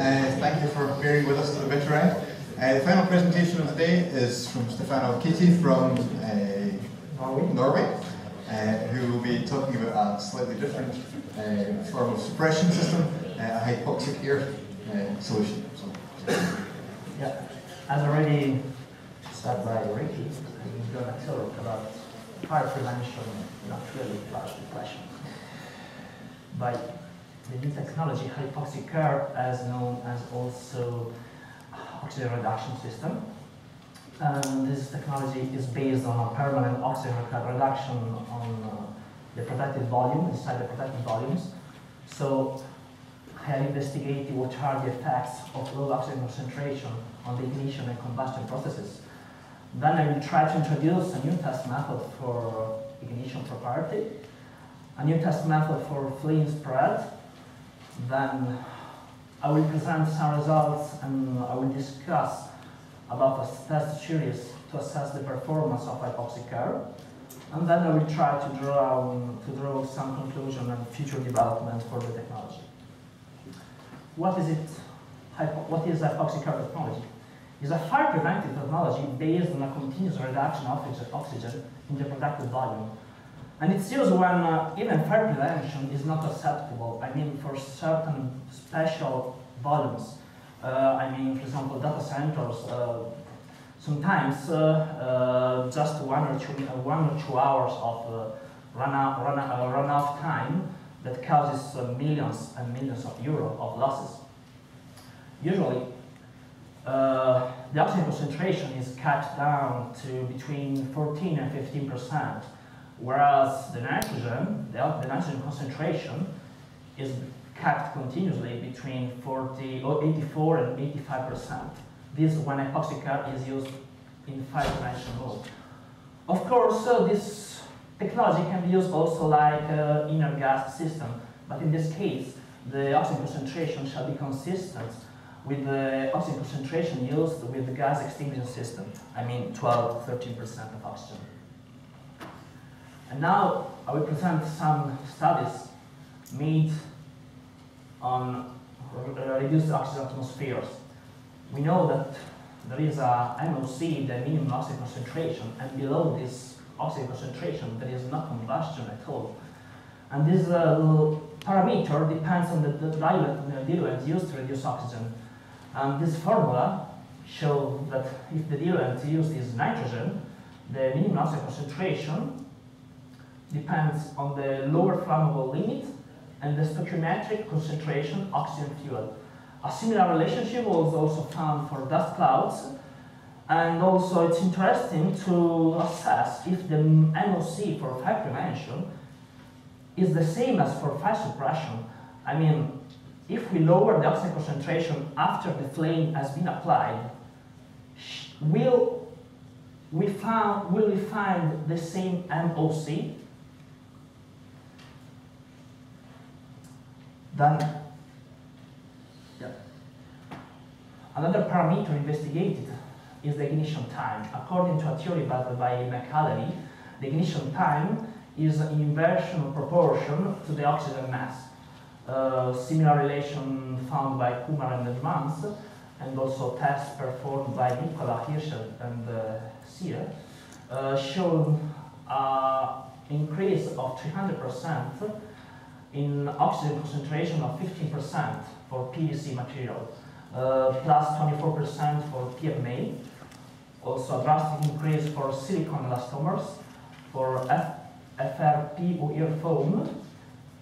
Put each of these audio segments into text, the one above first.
Thank you for bearing with us to the bitter end. The final presentation of the day is from Stefano Chiti from Norway, who will be talking about a slightly different form of suppression system, a hypoxic air solution. Yeah, as already said by Ricky, I'm going to talk about fire prevention, not really fire suppression. By the new technology, hypoxic air, as known as also oxygen reduction system. And this technology is based on a permanent oxygen reduction on the protected volume, inside the protected volumes. So I investigated what are the effects of low oxygen concentration on the ignition and combustion processes. Then I will try to introduce a new test method for ignition propriety, a new test method for flame spread. Then I will present some results and I will discuss about a test series to assess the performance of hypoxic air. And then I will try to draw some conclusion and future development for the technology. What is it? What is hypoxic air technology? It's a fire preventive technology based on a continuous reduction of oxygen in the protected volume. And it's used when even fire prevention is not acceptable. I mean, for certain special volumes. I mean, for example, data centers. Sometimes just one or two hours of runoff time that causes millions and millions of euros of losses. Usually, the oxygen concentration is cut down to between 14 and 15%. Whereas the nitrogen concentration is kept continuously between 84 and 85%. This when hypoxic air is used in fire prevention mode. Of course, this technology can be used also like inner gas system, but in this case, the oxygen concentration shall be consistent with the oxygen concentration used with the gas extinguishing system. I mean 12–13% of oxygen. And now I will present some studies made on reduced oxygen atmospheres. We know that there is a MOC, the minimum oxygen concentration, and below this oxygen concentration there is no combustion at all. And this parameter depends on the diluent used to reduce oxygen. And this formula shows that if the diluent used is nitrogen, the minimum oxygen concentration depends on the lower flammable limit and the stoichiometric concentration oxygen fuel. A similar relationship was also found for dust clouds, and also it's interesting to assess if the MOC for fire prevention is the same as for fire suppression. I mean, if we lower the oxygen concentration after the flame has been applied, will we find the same MOC? Then, another parameter investigated is the ignition time. According to a theory by McAlery, the ignition time is an inversion proportion to the oxygen mass. Similar relation found by Kumar and Mans, and also tests performed by Nicola Hirschel and Sear, show an increase of 300% in oxygen concentration of 15% for PVC material, plus 24% for PMA, also a drastic increase for silicone elastomers, for FRP foam,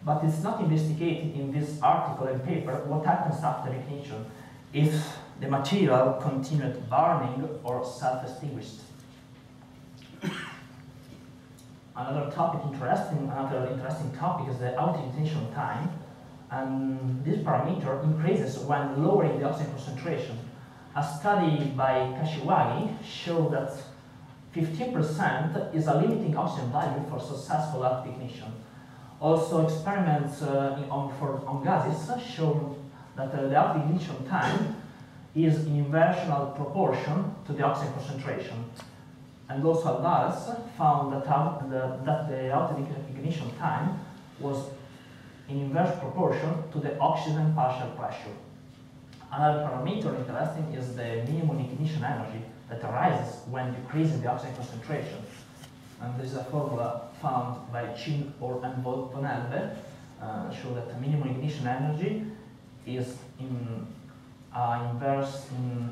but it's not investigated in this article and paper what happens after ignition if the material continued burning or self-extinguished. Another interesting topic is the out-ignition time, and this parameter increases when lowering the oxygen concentration. A study by Kashiwagi showed that 15% is a limiting oxygen value for successful out-ignition. Also, experiments on gases show that the out-ignition time is in inversional proportion to the oxygen concentration. And also Alvarez found that the out-ignition time was in inverse proportion to the oxygen partial pressure. Another parameter interesting is the minimum ignition energy that arises when decreasing the oxygen concentration. And there is a formula found by Chin and von Elbe, show that the minimum ignition energy is in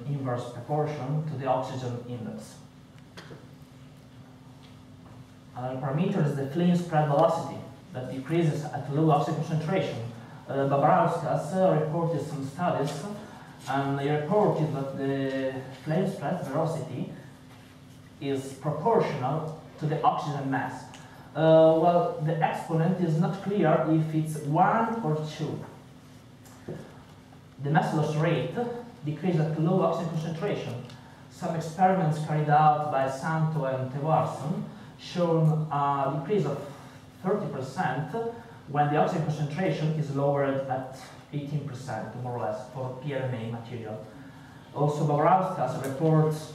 inverse proportion to the oxygen index. Another parameter is the flame spread velocity that decreases at low oxygen concentration. Babrauskas reported some studies, and they reported that the flame spread velocity is proportional to the oxygen mass. Well, the exponent is not clear if it's 1 or 2. The mass loss rate decreases at low oxygen concentration. Some experiments carried out by Santo and Tevarson shown a decrease of 30% when the oxygen concentration is lowered at 18%, more or less, for PMMA material. Also, Babrauskas reports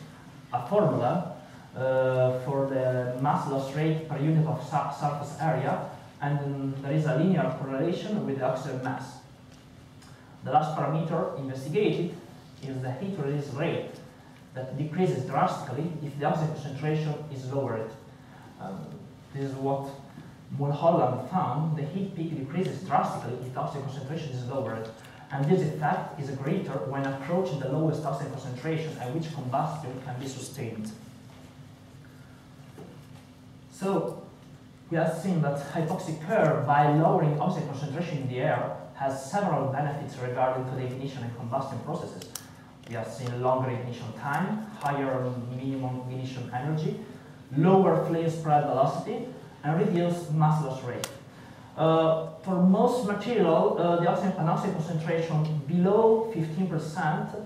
a formula for the mass loss rate per unit of surface area, and there is a linear correlation with the oxygen mass. The last parameter investigated is the heat release rate that decreases drastically if the oxygen concentration is lowered. This is what Mulholland found. The heat peak decreases drastically if the oxygen concentration is lowered, and this effect is greater when approaching the lowest oxygen concentration at which combustion can be sustained. So we have seen that hypoxic curve, by lowering oxygen concentration in the air, has several benefits regarding to the ignition and combustion processes. We have seen longer ignition time, higher minimum ignition energy, lower flame spread velocity, and reduced mass loss rate. For most material, the oxygen concentration below 15%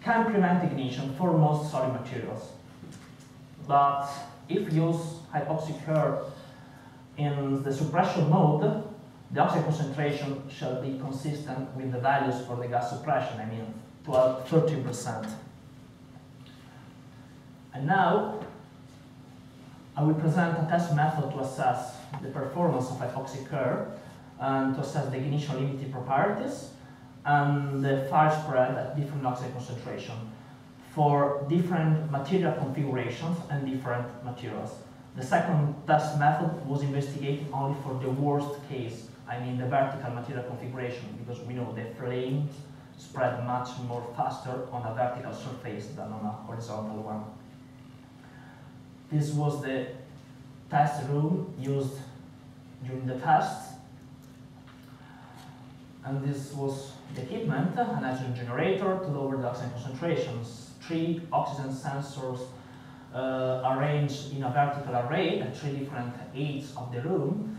can prevent ignition for most solid materials. But if use hypoxic curve in the suppression mode, the oxygen concentration shall be consistent with the values for the gas suppression, I mean 13%. And now, I will present a test method to assess the performance of hypoxic curve and to assess the ignition limiting properties and the fire spread at different oxygen concentration for different material configurations and different materials. The second test method was investigated only for the worst case, I mean the vertical material configuration, because we know the flames spread much more faster on a vertical surface than on a horizontal one. This was the test room used during the test, and this was the equipment: an oxygen generator to lower the oxygen concentrations, 3 oxygen sensors arranged in a vertical array at 3 different aids of the room.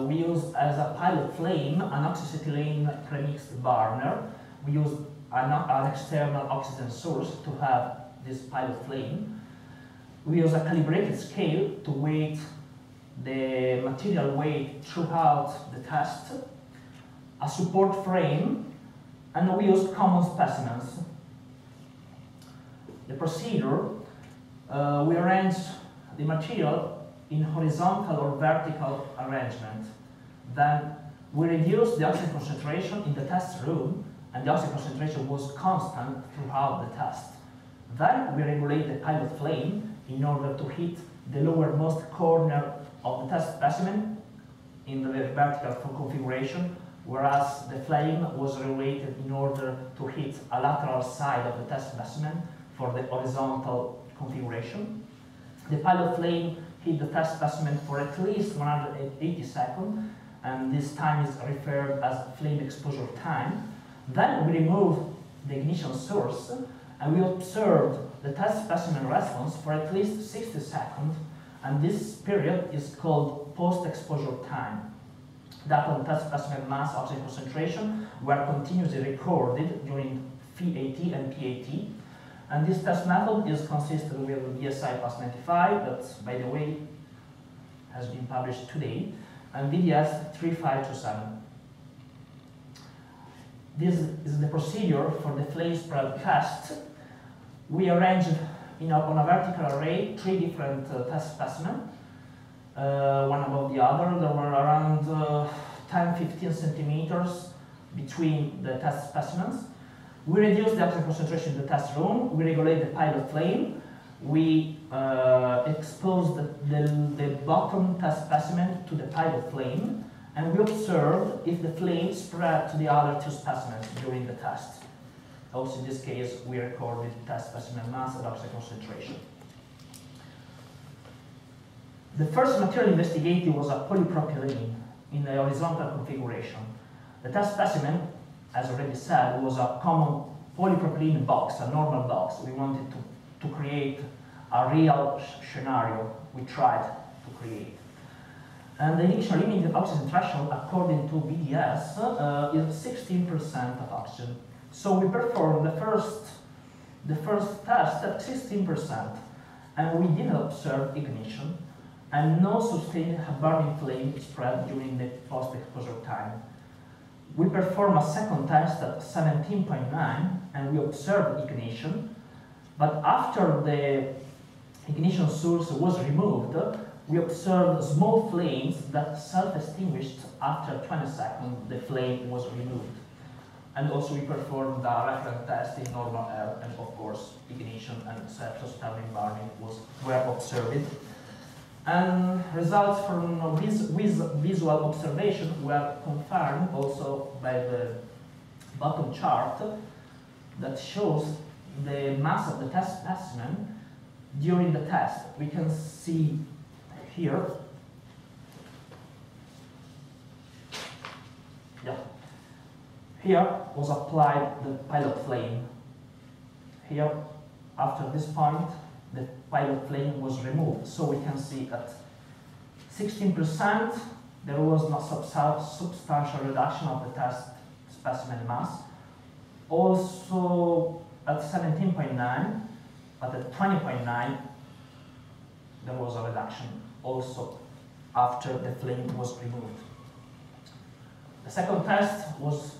We used as a pilot flame an oxyacetylene premixed burner. We used an external oxygen source to have this pilot flame. We use a calibrated scale to weight the material weight throughout the test, a support frame, and we use common specimens. The procedure, we arrange the material in horizontal or vertical arrangement. Then we reduce the oxygen concentration in the test room, and the oxygen concentration was constant throughout the test. Then we regulate the pilot flame in order to hit the lowermost corner of the test specimen in the vertical configuration, whereas the flame was regulated in order to hit a lateral side of the test specimen for the horizontal configuration. The pilot flame hit the test specimen for at least 180 seconds, and this time is referred as flame exposure time. Then we remove the ignition source, and we observed the test specimen response for at least 60 seconds, and this period is called post-exposure time. Data on test specimen mass oxygen concentration were continuously recorded during FIAT and PAT, and this test method is consistent with BSI plus 95, that, by the way, has been published today, and VDS 3527. This is the procedure for the flame spread test. We arranged on a vertical array 3 different test specimens, one above the other. There were around 10-15 centimeters between the test specimens. We reduce the oxygen concentration in the test room, we regulate the pilot flame, we expose the bottom test specimen to the pilot flame, and we observe if the flame spread to the other two specimens during the test. Also in this case, we recorded test specimen mass and oxygen concentration. The first material investigated was a polypropylene in a horizontal configuration. The test specimen, as already said, was a common polypropylene box, a normal box. We wanted to create a real scenario we tried to create. And the initial limited oxygen threshold, according to BDS, is 16% of oxygen. So we performed the first test at 16%, and we didn't observe ignition, and no sustained burning flame spread during the post-exposure time. We performed a second test at 17.9, and we observed ignition, but after the ignition source was removed, we observed small flames that self-extinguished after 20 seconds the flame was removed. And also we performed a reference test in normal air, and of course ignition and self-sustaining burning were observed. And results from visual observation were confirmed also by the bottom chart that shows the mass of the test specimen during the test. We can see here, here was applied the pilot flame. Here, after this point, the pilot flame was removed. So we can see at 16% there was no substantial reduction of the test specimen mass. Also at 17.9, but at 20.9 there was a reduction also after the flame was removed. The second test was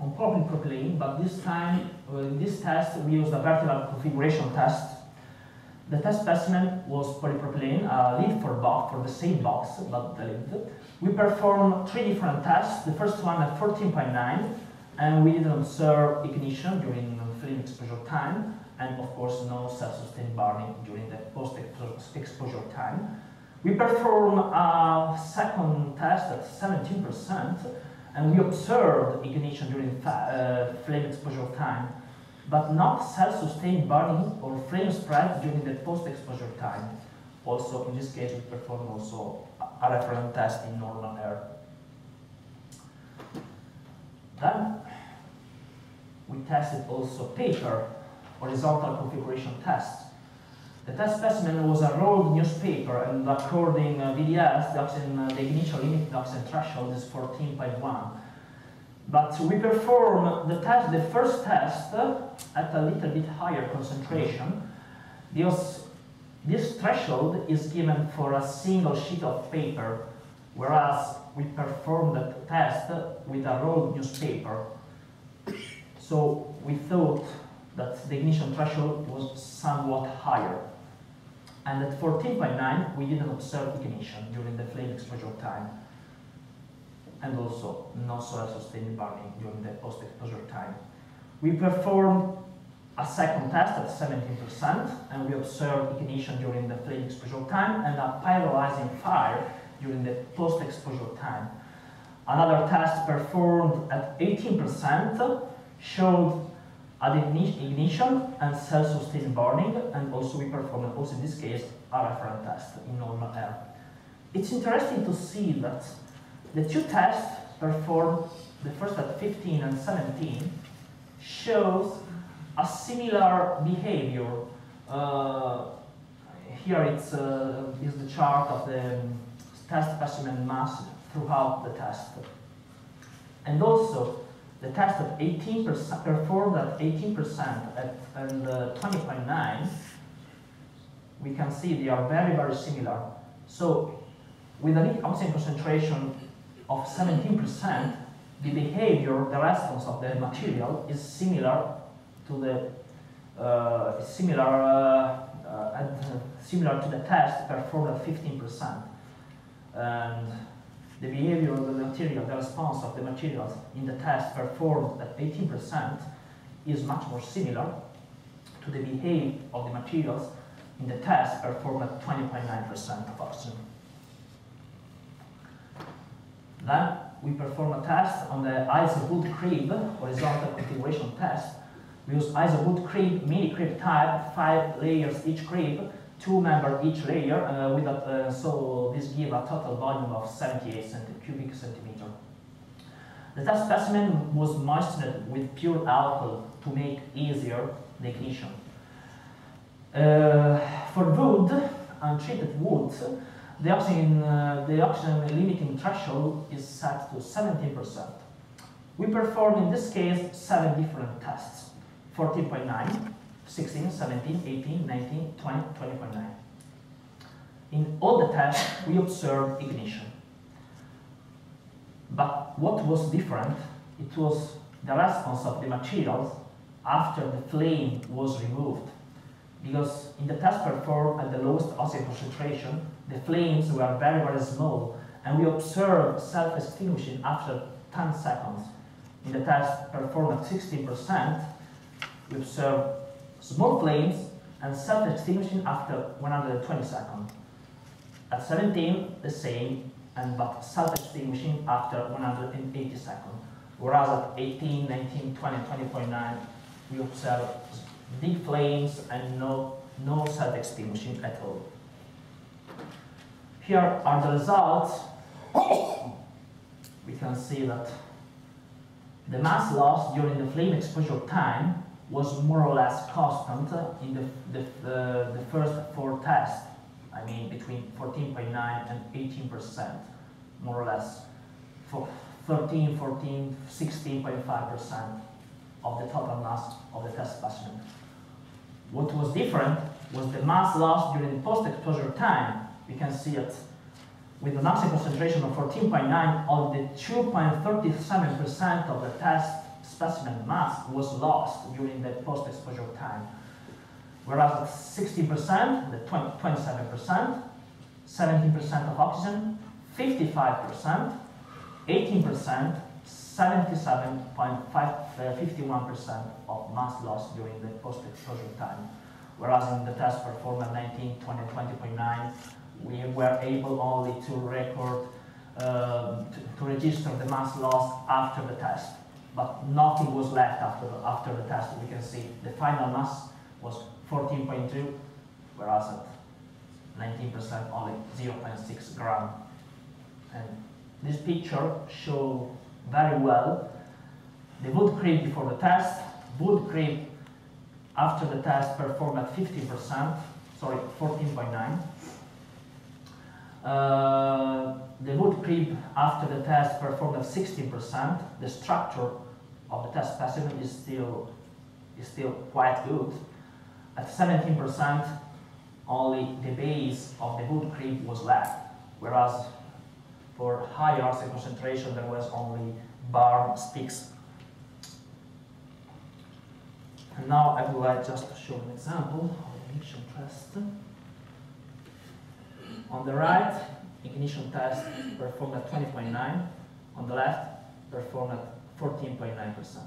on polypropylene, but this time, in this test, we used a vertical configuration test. The test specimen was polypropylene, a lid for the same box, but the lid. We performed 3 different tests. The first one at 14.9, and we didn't observe ignition during the flame exposure time, and of course no self-sustained burning during the post-exposure time. We performed a second test at 17%, and we observed ignition during flame exposure time, but not self-sustained burning or flame spread during the post-exposure time. Also, in this case, we performed also a reference test in normal air. Then, we tested also paper horizontal configuration test. The test specimen was a rolled newspaper, and according to VDS, the initial limited oxygen threshold is 14.1. But we performed the first test at a little bit higher concentration. This threshold is given for a single sheet of paper, whereas we performed the test with a rolled newspaper. So we thought that the ignition threshold was somewhat higher. And at 14.9, we didn't observe ignition during the flame exposure time, and also no self-sustained burning during the post-exposure time. We performed a second test at 17%, and we observed ignition during the flame exposure time and a pyrolyzing fire during the post-exposure time. Another test performed at 18% showed ignition and self-sustained burning, and also we performed, also in this case, a reference test in normal air. It's interesting to see that the two tests performed, the first at 15 and 17, shows a similar behavior. Here is the chart of the test specimen mass throughout the test. And also, the test at 18% performed at 18% and 20.9, we can see they are very, very similar. So, with an oxygen concentration of 17%, the behavior, the response of the material is similar to the similar to the test performed at 15%. And the behavior of the material, the response of the materials in the test performed at 18% is much more similar to the behavior of the materials in the test performed at 20.9% of oxygen. Then we perform a test on the iso-wood crib horizontal configuration test. We use iso-wood crib, mini crib type, 5 layers each crib, 2 members each layer, so this gives a total volume of 78 cubic centimeter. The test specimen was moistened with pure alcohol to make easier the ignition. For wood, untreated wood, the oxygen limiting threshold is set to 17%. We perform in this case 7 different tests: 14.9, 16, 17, 18, 19, 20, 20.9. In all the tests, we observed ignition. But what was different, it was the response of the materials after the flame was removed. Because in the test performed at the lowest oxygen concentration, the flames were very, very small, and we observed self-extinguishing after 10 seconds. In the test performed at 16%, we observed small flames and self-extinguishing after 120 seconds. At 17, the same, but self-extinguishing after 180 seconds. Whereas at 18, 19, 20, 20.9, we observed big flames and no self-extinguishing at all. Here are the results. We can see that the mass loss during the flame exposure time was more or less constant in the first 4 tests. I mean, between 14.9 and 18%, more or less. For 13, 14, 16.5% of the total mass of the test specimen. What was different was the mass loss during the post-exposure time. We can see it with an oxygen concentration of 14.9, only 2.37% of the test specimen mass was lost during the post-exposure time. Whereas at 60%, the 27%, 17% of oxygen, 55%, 18%, 77.51% of mass loss during the post-exposure time. Whereas in the test performed at 19, 20, 20.9, we were able only to record, to register the mass loss after the test. But nothing was left after the test. We can see the final mass was 14.2, whereas at 19% only 0.6 gram. And this picture shows very well the wood crib before the test, wood crib after the test performed at 50%, sorry, 14.9. The wood crib after the test performed at 16%. The structure of the test specimen is still quite good. At 17%, only the base of the wood crib was left, whereas for higher oxygen concentration there was only barm sticks. And now I would like just to show an example of the ignition test. On the right, ignition test performed at 20.9. On the left, performed at 14.9%.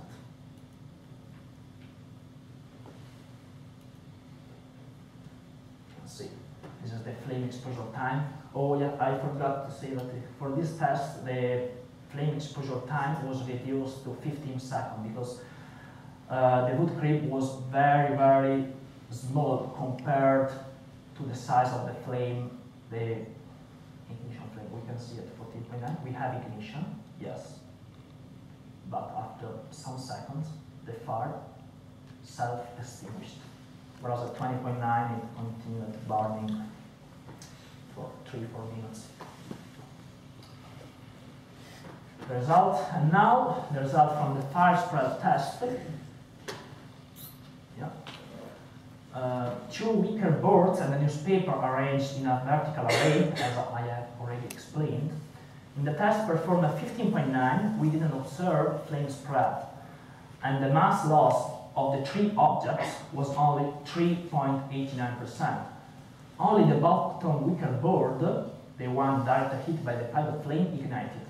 Let's see. This is the flame exposure time. Oh yeah, I forgot to say that for this test, the flame exposure time was reduced to 15 seconds because the wood crib was very, very small compared to the size of the flame, the ignition flame. We can see at 14.9, we have ignition, yes. But after some seconds, the fire self-extinguished. Whereas at 20.9, it continued burning for 3-4 minutes. The result, and now the result from the fire spread test. Yeah. 2 wicker boards and a newspaper arranged in a vertical array, as I have already explained. In the test performed at 15.9, we didn't observe flame spread, and the mass loss of the 3 objects was only 3.89%. Only the bottom wicker board the one directly hit by the pilot flame ignited.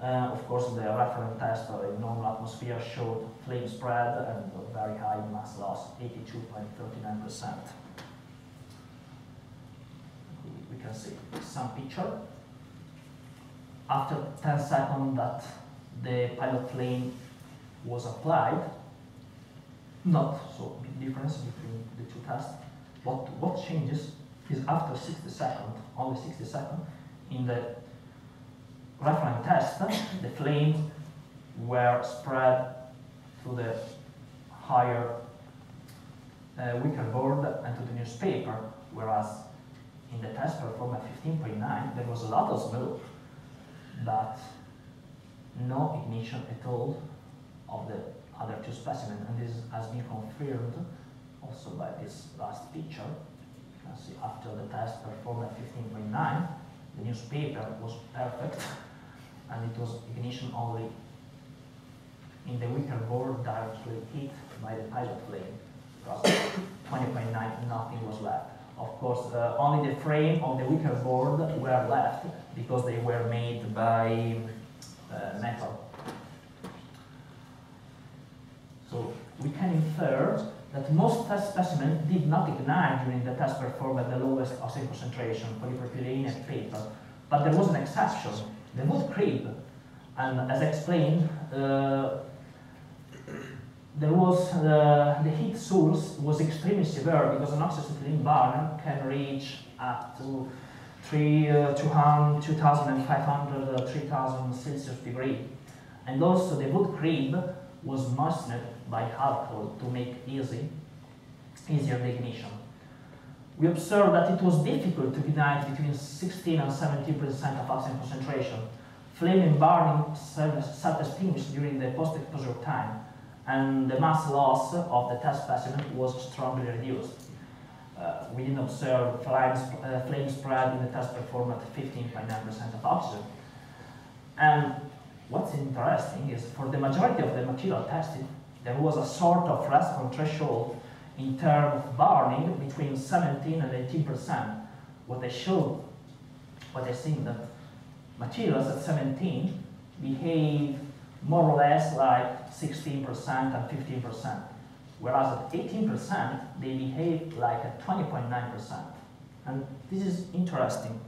Of course, the reference test in normal atmosphere showed flame spread and very high mass loss, 82.39%. We can see some picture. After 10 seconds that the pilot flame was applied, not so big difference between the two tests. What changes is after 60 seconds, only 60 seconds, in the reference test, the flames were spread to the higher wicker board and to the newspaper, whereas in the test performed at 15.9, there was a lot of smoke, but no ignition at all of the other two specimens, and this has been confirmed also by this last picture. You can see after the test performed at 15.9, the newspaper was perfect, and it was ignition only in the wicker board directly hit by the pilot flame. Because 20.9, nothing was left. Of course, only the frame of the wicker board were left because they were made by metal. So we can infer that most test specimens did not ignite during the test performed at the lowest oxygen concentration, polypropylene and paper. But there was an exception, the wood creep. And as explained, there was the heat source was extremely severe because an oxyacetylene burn can reach up to 2,500, 3,000 Celsius degree. And also the wood creep was moistened by alcohol to make easier the ignition. We observed that it was difficult to ignite between 16 and 17% of oxygen concentration. Flame and burning self-extinguished during the post-exposure time, and the mass loss of the test specimen was strongly reduced. We didn't observe flame spread in the test performed at 15.9% of oxygen. And what's interesting is for the majority of the material tested, there was a sort of response threshold in terms of burning between 17 and 18%. What I think that materials at 17 behave more or less like 16% and 15%, whereas at 18% they behave like at 20.9%. And this is interesting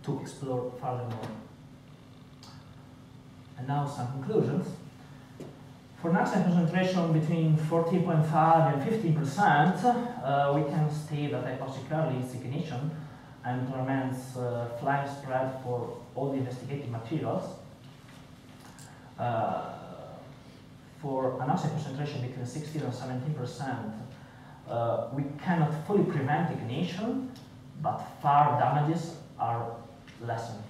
to explore furthermore. And now some conclusions. For an oxygen concentration between 14.5 and 15%, we can state that hypoxically is ignition and remains flame spread for all the investigated materials. For an oxygen concentration between 16 and 17%, we cannot fully prevent ignition, but far damages are lessened.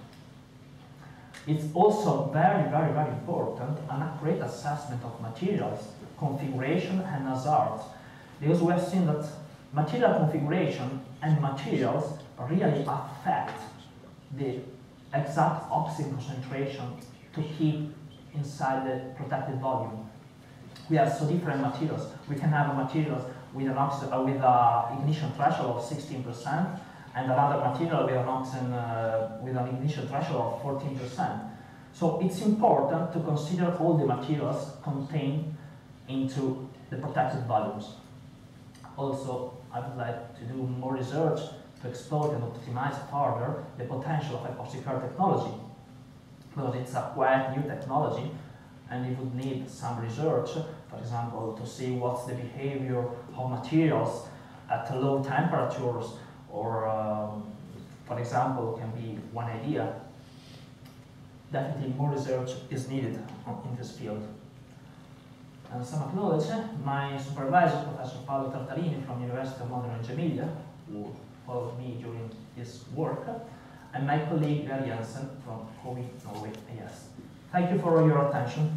It's also very, very, very important an accurate assessment of materials, configuration, and hazards, because we have seen that material configuration and materials really affect the exact oxygen concentration to keep inside the protected volume. We have so different materials. We can have materials with an ignition threshold of 16%, and another material with an ignition threshold of 14%. So it's important to consider all the materials contained into the protected volumes. Also, I would like to do more research to exploit and optimize further the potential of hypoxicare technology, because it's a quite new technology and it would need some research, for example, to see what's the behavior of materials at low temperatures, or for example, can be one idea. Definitely more research is needed in this field. And some acknowledge my supervisor, Professor Paolo Tartarini from University of Modena Reggio Emilia, who followed me during this work, and my colleague Gary Jensen from Norway AS. Thank you for your attention.